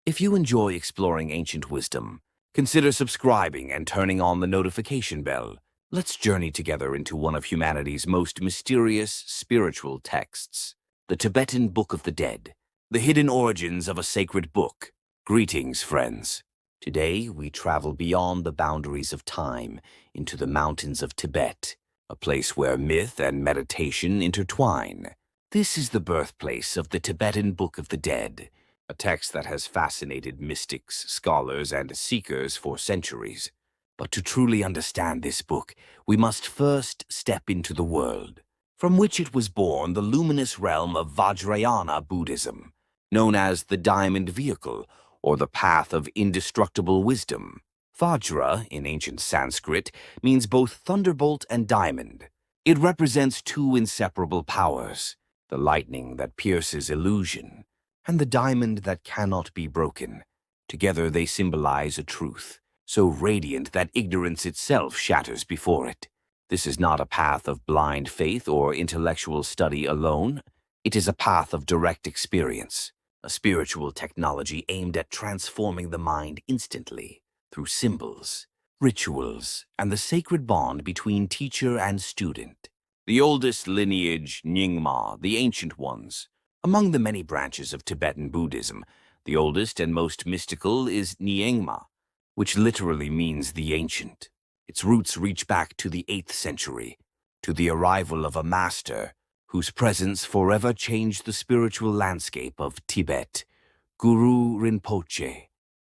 If you enjoy exploring ancient wisdom, consider subscribing and turning on the notification bell. Let's journey together into one of humanity's most mysterious spiritual texts, the Tibetan Book of the Dead, the hidden origins of a sacred book. Greetings, friends. Today, we travel beyond the boundaries of time into the mountains of Tibet, a place where myth and meditation intertwine. This is the birthplace of the Tibetan Book of the Dead, a text that has fascinated mystics, scholars, and seekers for centuries. But to truly understand this book, we must first step into the world, from which it was born, the luminous realm of Vajrayana Buddhism, known as the Diamond Vehicle, or the Path of Indestructible Wisdom. Vajra, in ancient Sanskrit, means both thunderbolt and diamond. It represents two inseparable powers, the lightning that pierces illusion, and the diamond that cannot be broken. Together they symbolize a truth, so radiant that ignorance itself shatters before it. This is not a path of blind faith or intellectual study alone. It is a path of direct experience, a spiritual technology aimed at transforming the mind instantly through symbols, rituals, and the sacred bond between teacher and student. The oldest lineage, Nyingma, the Ancient Ones. Among the many branches of Tibetan Buddhism, the oldest and most mystical is Nyingma, which literally means the ancient. Its roots reach back to the 8th century, to the arrival of a master whose presence forever changed the spiritual landscape of Tibet, Guru Rinpoche,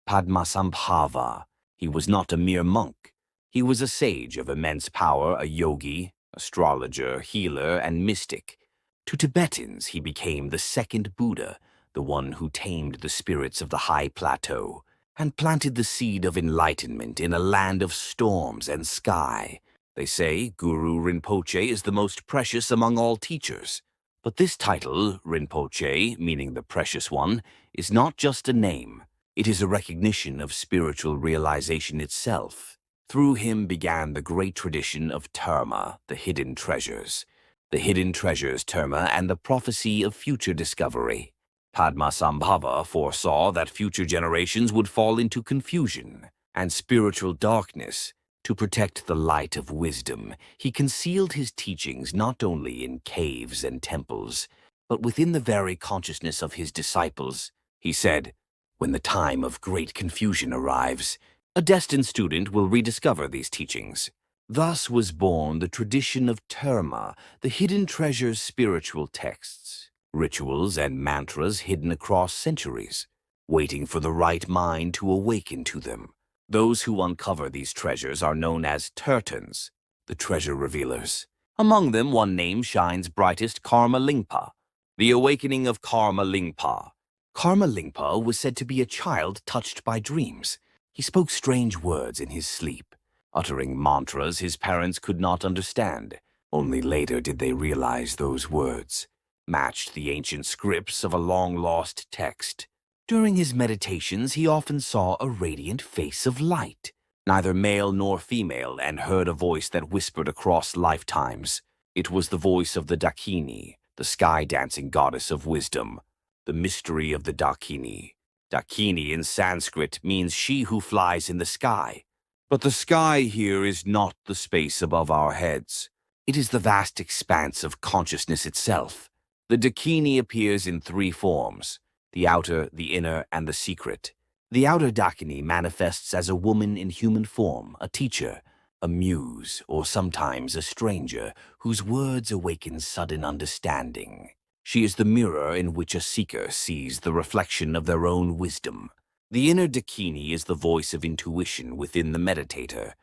Padmasambhava. He was not a mere monk. He was a sage of immense power, a yogi, astrologer, healer, and mystic. To Tibetans, he became the second Buddha, the one who tamed the spirits of the high plateau and planted the seed of enlightenment in a land of storms and sky. They say Guru Rinpoche is the most precious among all teachers. But this title, Rinpoche, meaning the precious one, is not just a name. It is a recognition of spiritual realization itself. Through him began the great tradition of Terma, the hidden treasures. The hidden treasures, Terma, and the prophecy of future discovery. Padmasambhava foresaw that future generations would fall into confusion and spiritual darkness. To protect the light of wisdom, he concealed his teachings not only in caves and temples, but within the very consciousness of his disciples. He said, "When the time of great confusion arrives, a destined student will rediscover these teachings." Thus was born the tradition of Terma, the hidden treasures, spiritual texts, rituals, and mantras hidden across centuries, waiting for the right mind to awaken to them. Those who uncover these treasures are known as Tertans, the treasure revealers. Among them, one name shines brightest, Karma Lingpa, the awakening of Karma Lingpa. Karma Lingpa was said to be a child touched by dreams. He spoke strange words in his sleep, uttering mantras his parents could not understand. Only later did they realize those words matched the ancient scripts of a long-lost text. During his meditations, he often saw a radiant face of light, neither male nor female, and heard a voice that whispered across lifetimes. It was the voice of the Dakini, the sky-dancing goddess of wisdom. The mystery of the Dakini. Dakini in Sanskrit means she who flies in the sky. But the sky here is not the space above our heads. It is the vast expanse of consciousness itself. The Dakini appears in 3 forms: the outer, the inner, and the secret. The outer Dakini manifests as a woman in human form, a teacher, a muse, or sometimes a stranger, whose words awaken sudden understanding. She is the mirror in which a seeker sees the reflection of their own wisdom. The inner Dakini is the voice of intuition within the meditator,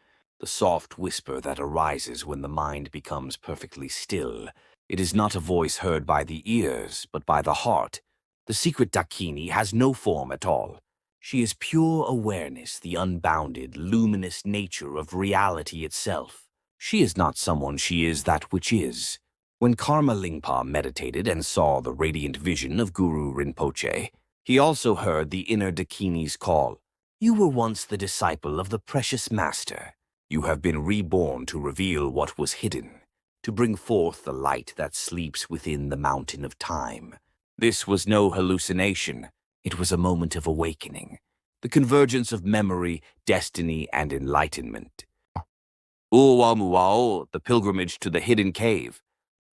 the soft whisper that arises when the mind becomes perfectly still. It is not a voice heard by the ears, but by the heart. The secret Dakini has no form at all. She is pure awareness, the unbounded, luminous nature of reality itself. She is not someone, she is that which is. When Karma Lingpa meditated and saw the radiant vision of Guru Rinpoche, he also heard the inner Dakini's call. "You were once the disciple of the precious master. You have been reborn to reveal what was hidden, to bring forth the light that sleeps within the mountain of time." This was no hallucination. It was a moment of awakening, the convergence of memory, destiny, and enlightenment. Uwamuwao, the pilgrimage to the hidden cave.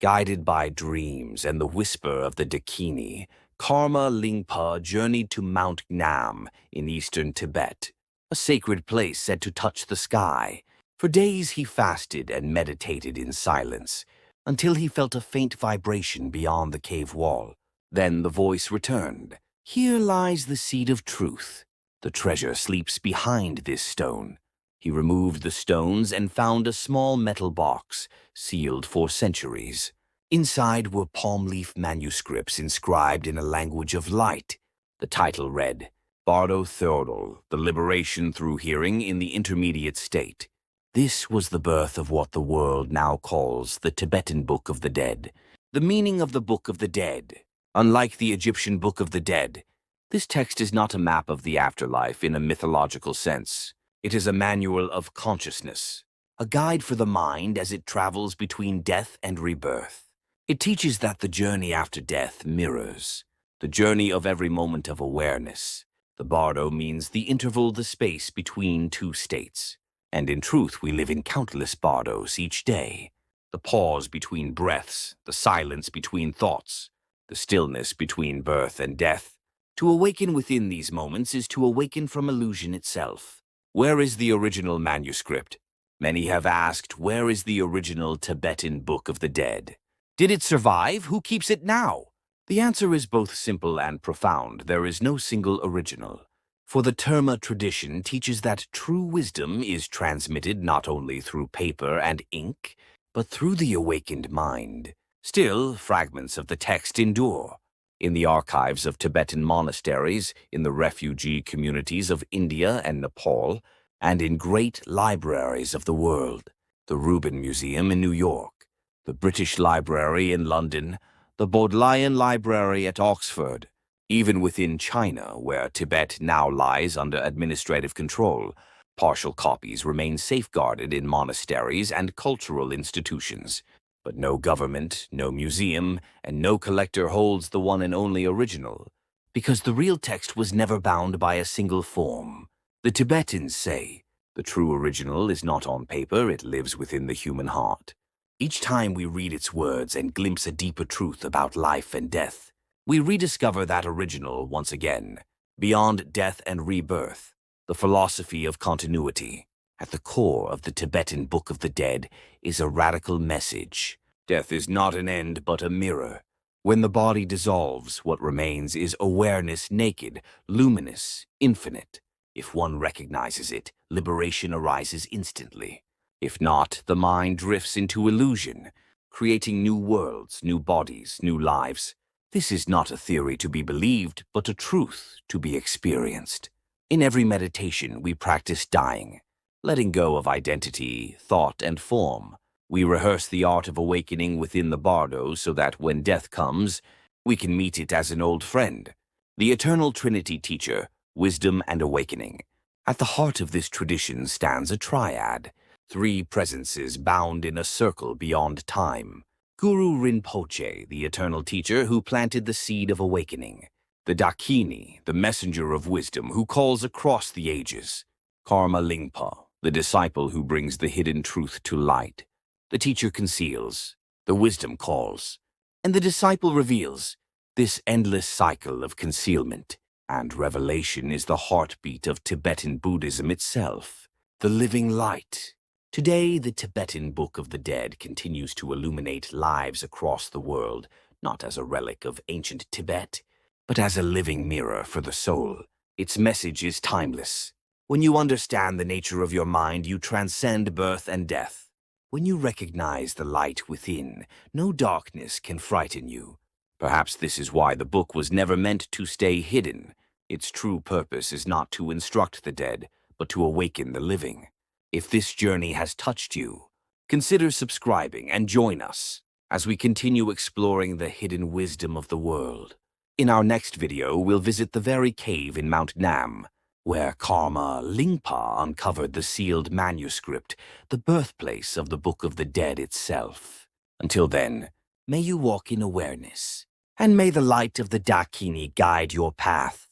Guided by dreams and the whisper of the Dakini, Karma Lingpa journeyed to Mount Nam in eastern Tibet, a sacred place said to touch the sky. For days he fasted and meditated in silence, until he felt a faint vibration beyond the cave wall. Then the voice returned. Here lies the seed of truth. The treasure sleeps behind this stone. He removed the stones and found a small metal box, sealed for centuries. Inside were palm leaf manuscripts inscribed in a language of light. The title read, Bardo Thodol, the Liberation Through Hearing in the Intermediate State. This was the birth of what the world now calls the Tibetan Book of the Dead. The meaning of the Book of the Dead. Unlike the Egyptian Book of the Dead, this text is not a map of the afterlife in a mythological sense. It is a manual of consciousness, a guide for the mind as it travels between death and rebirth. It teaches that the journey after death mirrors the journey of every moment of awareness. The bardo means the interval, the space between two states. And in truth, we live in countless bardos each day. The pause between breaths, the silence between thoughts, the stillness between birth and death. To awaken within these moments is to awaken from illusion itself. Where is the original manuscript? Many have asked, where is the original Tibetan Book of the Dead? Did it survive? Who keeps it now? The answer is both simple and profound. There is no single original. For the Terma tradition teaches that true wisdom is transmitted not only through paper and ink, but through the awakened mind. Still, fragments of the text endure. In the archives of Tibetan monasteries, in the refugee communities of India and Nepal, and in great libraries of the world. The Rubin Museum in New York, the British Library in London, the Bodleian Library at Oxford. Even within China, where Tibet now lies under administrative control, partial copies remain safeguarded in monasteries and cultural institutions. But no government, no museum, and no collector holds the one and only original, because the real text was never bound by a single form. The Tibetans say, the true original is not on paper, it lives within the human heart. Each time we read its words and glimpse a deeper truth about life and death, we rediscover that original once again. Beyond death and rebirth, the philosophy of continuity. At the core of the Tibetan Book of the Dead is a radical message. Death is not an end but a mirror. When the body dissolves, what remains is awareness, naked, luminous, infinite. If one recognizes it, liberation arises instantly. If not, the mind drifts into illusion, creating new worlds, new bodies, new lives. This is not a theory to be believed, but a truth to be experienced. In every meditation, we practice dying. Letting go of identity, thought, and form. We rehearse the art of awakening within the bardo so that when death comes, we can meet it as an old friend. The Eternal Trinity teacher, wisdom and awakening. At the heart of this tradition stands a triad, three presences bound in a circle beyond time. Guru Rinpoche, the eternal teacher who planted the seed of awakening. The Dakini, the messenger of wisdom who calls across the ages. Karma Lingpa, the disciple who brings the hidden truth to light. The teacher conceals, the wisdom calls, and the disciple reveals. This endless cycle of concealment and revelation is the heartbeat of Tibetan Buddhism itself, the living light. Today, the Tibetan Book of the Dead continues to illuminate lives across the world, not as a relic of ancient Tibet, but as a living mirror for the soul. Its message is timeless. When you understand the nature of your mind, you transcend birth and death. When you recognize the light within, no darkness can frighten you. Perhaps this is why the book was never meant to stay hidden. Its true purpose is not to instruct the dead, but to awaken the living. If this journey has touched you, consider subscribing and join us as we continue exploring the hidden wisdom of the world. In our next video, we'll visit the very cave in Mount Nam, where Karma Lingpa uncovered the sealed manuscript, the birthplace of the Book of the Dead itself. Until then, may you walk in awareness, and may the light of the Dakini guide your path.